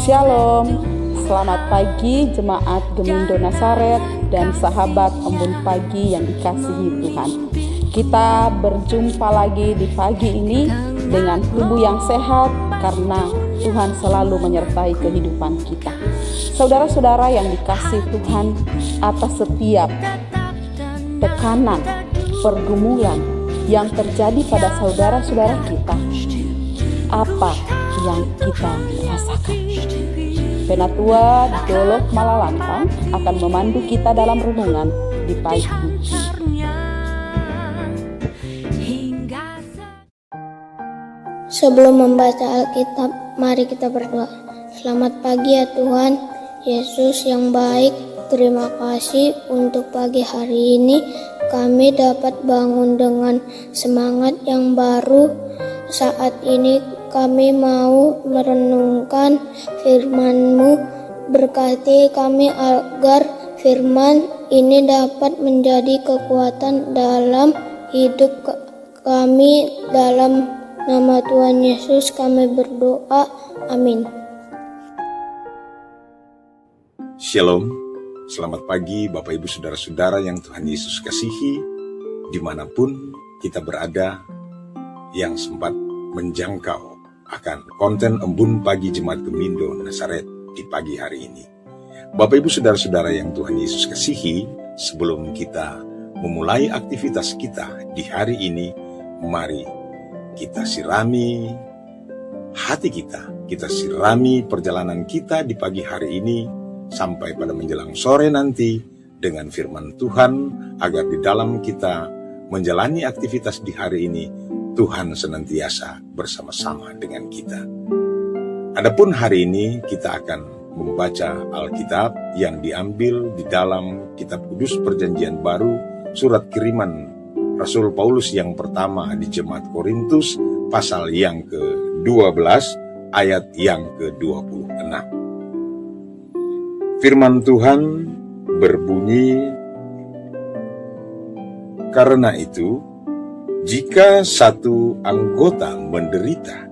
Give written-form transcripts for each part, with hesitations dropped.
Shalom, selamat pagi jemaat Gemindo Nasaret dan sahabat embun pagi yang dikasihi Tuhan. Kita berjumpa lagi di pagi ini dengan tubuh yang sehat karena Tuhan selalu menyertai kehidupan kita. Saudara-saudara yang dikasihi Tuhan, atas setiap tekanan, pergumulan yang terjadi pada saudara-saudara kita, apa yang kita rasakan? Penatua Dolok Malalantang akan memandu kita dalam renungan di pagi ini. Sebelum membaca Alkitab, mari kita berdoa. Selamat pagi ya Tuhan, Yesus yang baik. Terima kasih untuk pagi hari ini. Kami dapat bangun dengan semangat yang baru. Saat ini kami mau merenungkan firman-Mu. Berkati kami agar firman ini dapat menjadi kekuatan dalam hidup kami. Dalam nama Tuhan Yesus kami berdoa. Amin. Shalom, selamat pagi Bapak Ibu Saudara-saudara yang Tuhan Yesus kasihi, dimanapun kita berada, yang sempat menjangkau akan konten embun pagi Jemaat Gemindo Nasaret di pagi hari ini. Bapak Ibu Saudara-saudara yang Tuhan Yesus kasihi, sebelum kita memulai aktivitas kita di hari ini, mari kita sirami hati kita sirami perjalanan kita di pagi hari ini sampai pada menjelang sore nanti dengan firman Tuhan, agar di dalam kita menjalani aktivitas di hari ini, Tuhan senantiasa bersama-sama dengan kita. Adapun hari ini kita akan membaca Alkitab yang diambil di dalam Kitab Kudus Perjanjian Baru, surat kiriman Rasul Paulus yang pertama di Jemaat Korintus, pasal yang ke-12, ayat yang ke-26. Firman Tuhan berbunyi, "Karena itu, jika satu anggota menderita,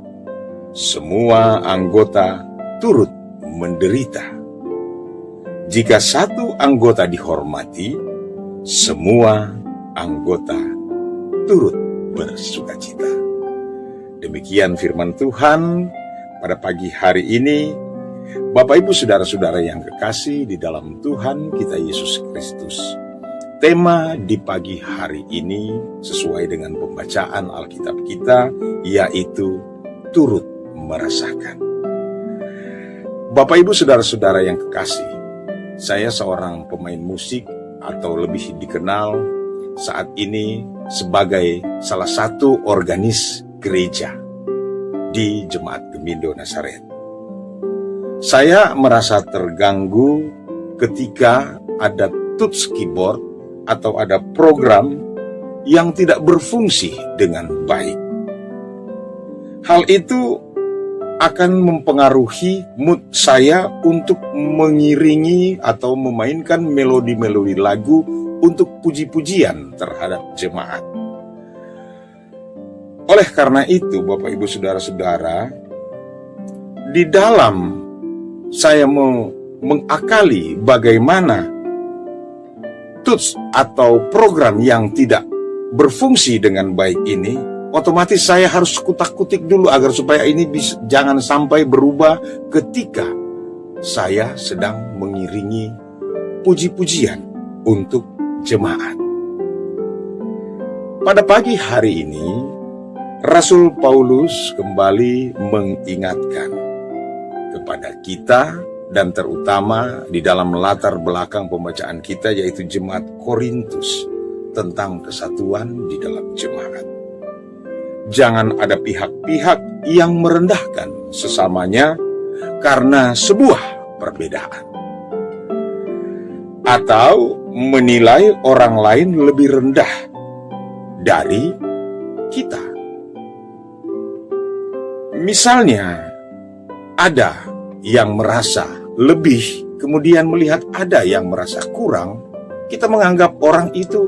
semua anggota turut menderita. Jika satu anggota dihormati, semua anggota turut bersukacita." Demikian firman Tuhan pada pagi hari ini. Bapak Ibu Saudara-saudara yang kekasih di dalam Tuhan kita Yesus Kristus. Tema di pagi hari ini sesuai dengan pembacaan Alkitab kita, yaitu turut merasakan. Bapak Ibu Saudara-saudara yang kekasih, saya seorang pemain musik atau lebih dikenal saat ini sebagai salah satu organis gereja di Jemaat Gemindo Nasaret. Saya merasa terganggu ketika ada touch keyboard atau ada program yang tidak berfungsi dengan baik. Hal itu akan mempengaruhi mood saya untuk mengiringi atau memainkan melodi-melodi lagu untuk puji-pujian terhadap jemaat. Oleh karena itu, Bapak Ibu Saudara-saudara, di dalam saya mengakali bagaimana tools atau program yang tidak berfungsi dengan baik ini, otomatis saya harus kutak-kutik dulu agar supaya ini jangan sampai berubah ketika saya sedang mengiringi puji-pujian untuk jemaat. Pada pagi hari ini, Rasul Paulus kembali mengingatkan kepada kita, dan terutama di dalam latar belakang pembacaan kita, yaitu Jemaat Korintus, tentang kesatuan di dalam jemaat. Jangan ada pihak-pihak yang merendahkan sesamanya karena sebuah perbedaan, atau menilai orang lain lebih rendah dari kita. Misalnya, ada yang merasa lebih, kemudian melihat ada yang merasa kurang, kita menganggap orang itu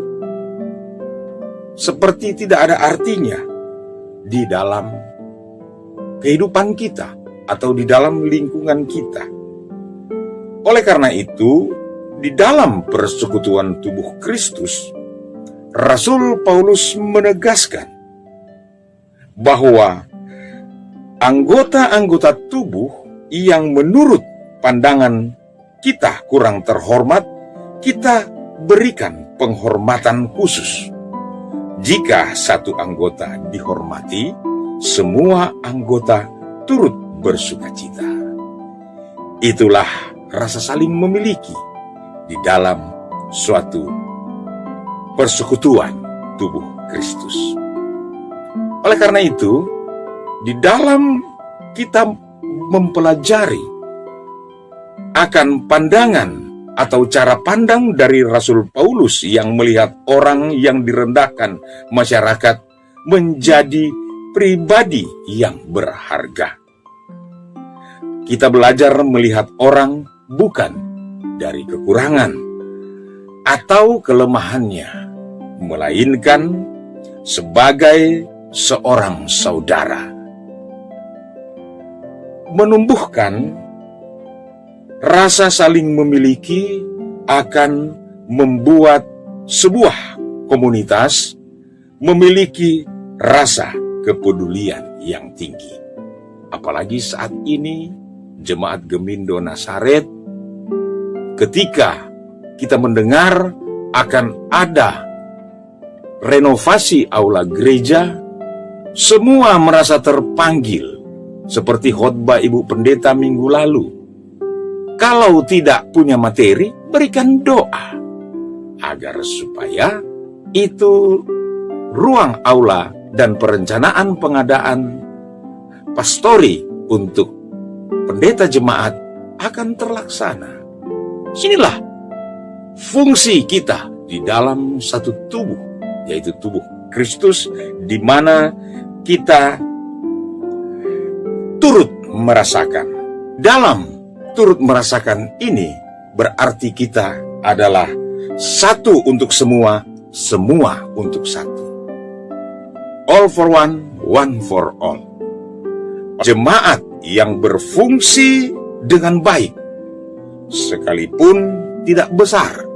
seperti tidak ada artinya di dalam kehidupan kita atau di dalam lingkungan kita. Oleh karena itu, di dalam persekutuan tubuh Kristus, Rasul Paulus menegaskan bahwa anggota-anggota tubuh yang menurut pandangan kita kurang terhormat, kita berikan penghormatan khusus. Jika satu anggota dihormati, semua anggota turut bersukacita. Itulah rasa saling memiliki di dalam suatu persekutuan tubuh Kristus. Oleh karena itu, di dalam kita mempelajari akan pandangan atau cara pandang dari Rasul Paulus yang melihat orang yang direndahkan masyarakat menjadi pribadi yang berharga. Kita belajar melihat orang bukan dari kekurangan atau kelemahannya, melainkan sebagai seorang saudara. Menumbuhkan rasa saling memiliki akan membuat sebuah komunitas memiliki rasa kepedulian yang tinggi. Apalagi saat ini Jemaat Gemindo Nasaret, ketika kita mendengar akan ada renovasi aula gereja, semua merasa terpanggil seperti khotbah Ibu Pendeta minggu lalu. Kalau tidak punya materi, berikan doa agar supaya itu ruang aula dan perencanaan pengadaan pastori untuk pendeta jemaat akan terlaksana. Sinilah fungsi kita di dalam satu tubuh, yaitu tubuh Kristus, di mana kita turut merasakan. Dalam turut merasakan ini berarti kita adalah satu untuk semua, semua untuk satu. All for one, one for all. Jemaat yang berfungsi dengan baik, sekalipun tidak besar,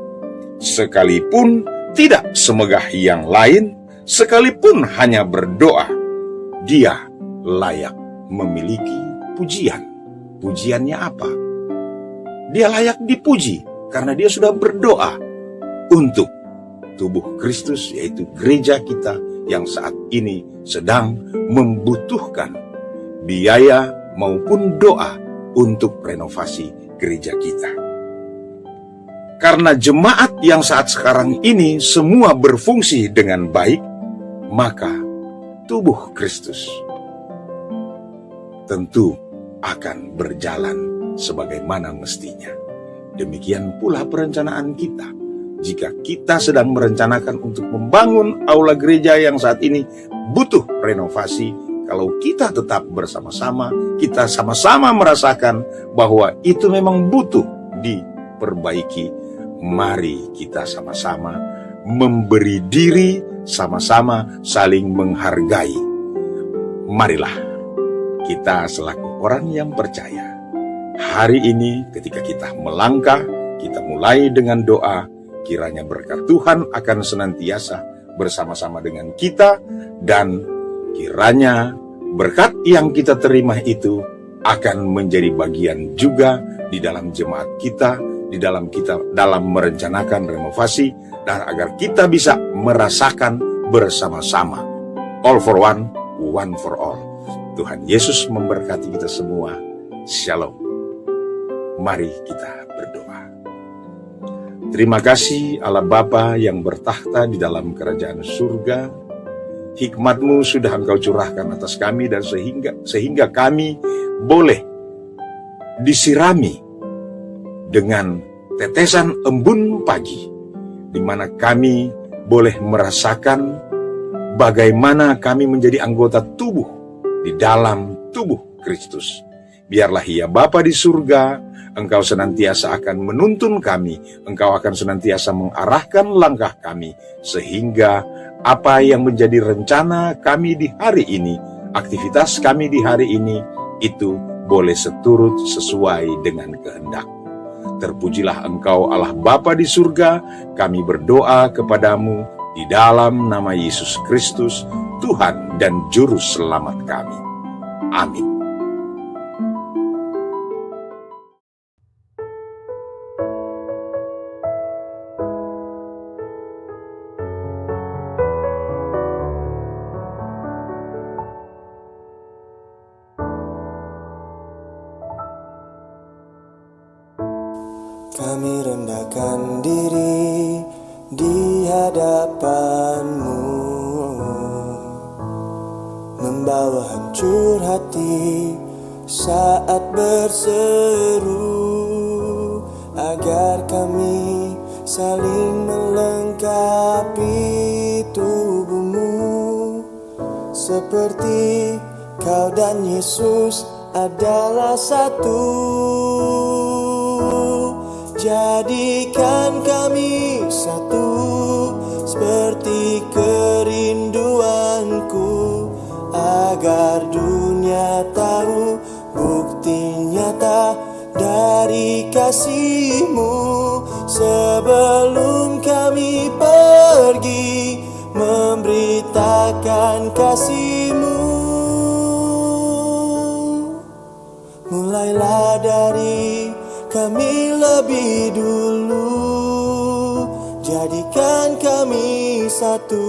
sekalipun tidak semegah yang lain, sekalipun hanya berdoa, dia layak memiliki pujian. Pujiannya apa? Dia layak dipuji karena dia sudah berdoa untuk tubuh Kristus, yaitu gereja kita yang saat ini sedang membutuhkan biaya maupun doa untuk renovasi gereja kita. Karena jemaat yang saat sekarang ini semua berfungsi dengan baik, maka tubuh Kristus tentu akan berjalan sebagaimana mestinya. Demikian pula perencanaan kita. Jika kita sedang merencanakan untuk membangun aula gereja yang saat ini butuh renovasi, kalau kita tetap bersama-sama, kita sama-sama merasakan bahwa itu memang butuh diperbaiki, mari kita sama-sama memberi diri, sama-sama saling menghargai. Marilah kita selaku orang yang percaya, hari ini ketika kita melangkah, kita mulai dengan doa, kiranya berkat Tuhan akan senantiasa bersama-sama dengan kita, dan kiranya berkat yang kita terima itu akan menjadi bagian juga di dalam jemaat kita, di dalam kita dalam merencanakan renovasi, dan agar kita bisa merasakan bersama-sama. All for one, one for all. Tuhan Yesus memberkati kita semua. Shalom. Mari kita berdoa. Terima kasih Allah Bapa yang bertahta di dalam kerajaan surga. Hikmat-Mu sudah Engkau curahkan atas kami, dan sehingga kami boleh disirami dengan tetesan embun pagi, di mana kami boleh merasakan bagaimana kami menjadi anggota tubuh di dalam tubuh Kristus. Biarlah ya Bapa di surga, Engkau senantiasa akan menuntun kami, Engkau akan senantiasa mengarahkan langkah kami, sehingga apa yang menjadi rencana kami di hari ini aktivitas kami di hari ini itu boleh seturut sesuai dengan kehendak. Terpujilah Engkau Allah Bapa di surga, kami berdoa kepadamu di dalam nama Yesus Kristus, Tuhan dan Juru Selamat kami. Amin. Kami rendahkan diri di hadapan-Mu, membawa hancur hati saat berseru, agar kami saling melengkapi tubuh-Mu, seperti Kau dan Yesus adalah satu. Jadikan kami satu, seperti kerinduanku, agar dunia tahu bukti nyata dari kasih-Mu. Sebelum kami pergi memberitakan kasih-Mu, mulailah dari kami lebih dulu, jadikan kami satu.